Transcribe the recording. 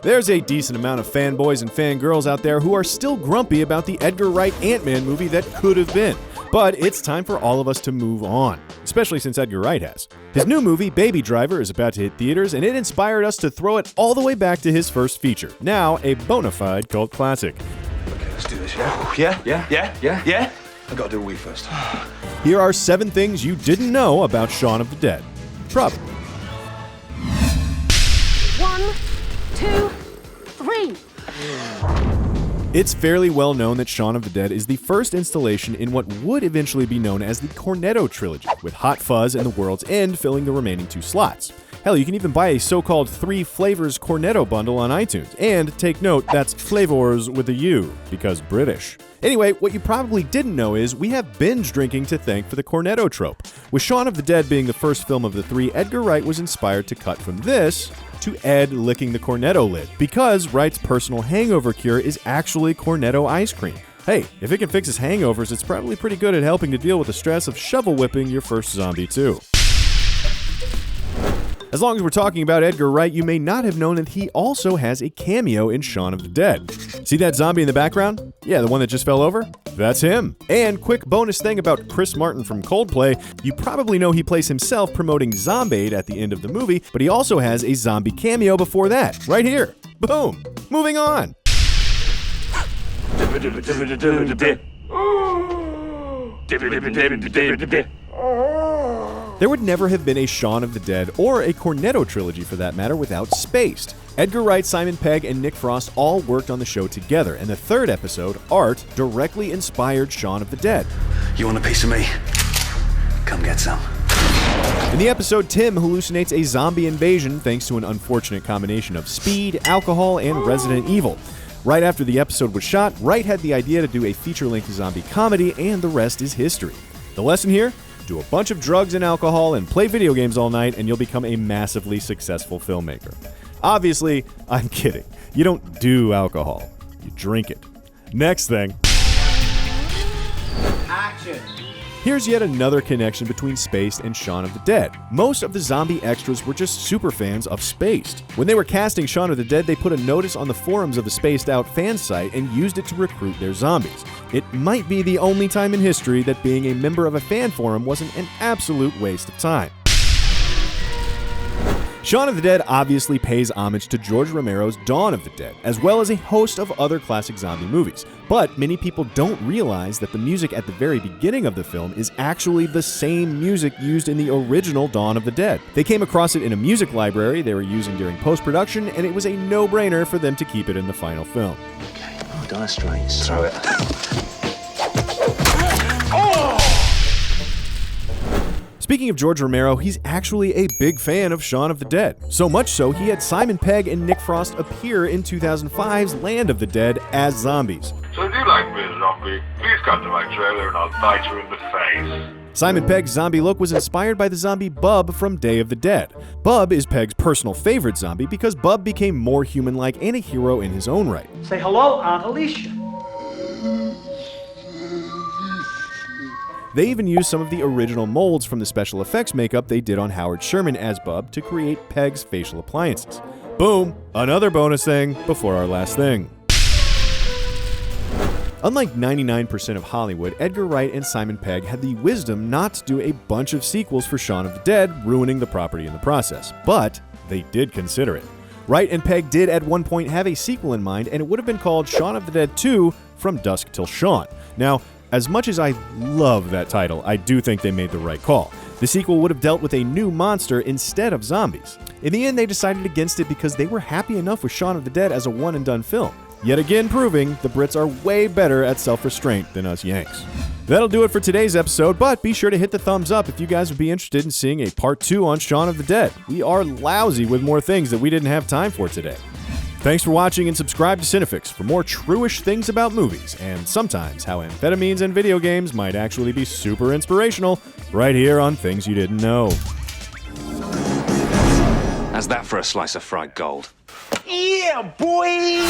There's a decent amount of fanboys and fangirls out there who are still grumpy about the Edgar Wright Ant-Man movie that could have been. But it's time for all of us to move on, especially since Edgar Wright has. His new movie, Baby Driver, is about to hit theaters, and it inspired us to throw it all the way back to his first feature, now a bona fide cult classic. Okay, let's do this, yeah? Yeah? I gotta do a wee first. Here are 7 things you didn't know about Shaun of the Dead. Trub. 1, 2, 3. It's fairly well known that Shaun of the Dead is the first installation in what would eventually be known as the Cornetto trilogy, with Hot Fuzz and The World's End filling the remaining 2 slots. Hell, you can even buy a so-called 3 flavors Cornetto bundle on iTunes. And take note, that's flavors with a U, because British. Anyway, what you probably didn't know is we have binge drinking to thank for the Cornetto trope. With Shaun of the Dead being the first film of the 3, Edgar Wright was inspired to cut from this to Ed licking the Cornetto lid, because Wright's personal hangover cure is actually Cornetto ice cream. Hey, if it can fix his hangovers, it's probably pretty good at helping to deal with the stress of shovel whipping your first zombie too. As long as we're talking about Edgar Wright, you may not have known that he also has a cameo in Shaun of the Dead. See that zombie in the background? Yeah, the one that just fell over? That's him. And quick bonus thing about Chris Martin from Coldplay, you probably know he plays himself promoting Zombade at the end of the movie, but he also has a zombie cameo before that, right here. Boom. Moving on. There would never have been a Shaun of the Dead, or a Cornetto trilogy for that matter, without Spaced. Edgar Wright, Simon Pegg, and Nick Frost all worked on the show together, and the 3rd episode, Art, directly inspired Shaun of the Dead. You want a piece of me? Come get some. In the episode, Tim hallucinates a zombie invasion thanks to an unfortunate combination of speed, alcohol, and Resident Evil. Right after the episode was shot, Wright had the idea to do a feature-length zombie comedy, and the rest is history. The lesson here? Do a bunch of drugs and alcohol and play video games all night and you'll become a massively successful filmmaker. Obviously, I'm kidding. You don't do alcohol. You drink it. Next thing. Action. Here's yet another connection between Spaced and Shaun of the Dead. Most of the zombie extras were just super fans of Spaced. When they were casting Shaun of the Dead, they put a notice on the forums of the Spaced Out fan site and used it to recruit their zombies. It might be the only time in history that being a member of a fan forum wasn't an absolute waste of time. Shaun of the Dead obviously pays homage to George Romero's Dawn of the Dead, as well as a host of other classic zombie movies. But many people don't realize that the music at the very beginning of the film is actually the same music used in the original Dawn of the Dead. They came across it in a music library they were using during post-production, and it was a no-brainer for them to keep it in the final film. Okay, dire straits. Throw it. Speaking of George Romero, he's actually a big fan of Shaun of the Dead. So much so, he had Simon Pegg and Nick Frost appear in 2005's Land of the Dead as zombies. So if you like me a zombie, please come to my trailer and I'll bite you in the face. Simon Pegg's zombie look was inspired by the zombie Bub from Day of the Dead. Bub is Pegg's personal favorite zombie because Bub became more human-like and a hero in his own right. Say hello, Aunt Alicia. They even used some of the original molds from the special effects makeup they did on Howard Sherman as Bub to create Pegg's facial appliances. Boom! Another bonus thing before our last thing. Unlike 99% of Hollywood, Edgar Wright and Simon Pegg had the wisdom not to do a bunch of sequels for Shaun of the Dead, ruining the property in the process. But they did consider it. Wright and Pegg did at one point have a sequel in mind, and it would have been called Shaun of the Dead 2 From Dusk Till Shaun. Now, as much as I love that title, I do think they made the right call. The sequel would have dealt with a new monster instead of zombies. In the end, they decided against it because they were happy enough with Shaun of the Dead as a one-and-done film. Yet again proving the Brits are way better at self-restraint than us Yanks. That'll do it for today's episode, but be sure to hit the thumbs up if you guys would be interested in seeing a part 2 on Shaun of the Dead. We are lousy with more things that we didn't have time for today. Thanks for watching and subscribe to CineFix for more true-ish things about movies and sometimes how amphetamines and video games might actually be super inspirational right here on Things You Didn't Know. How's that for a slice of fried gold? Yeah, boy!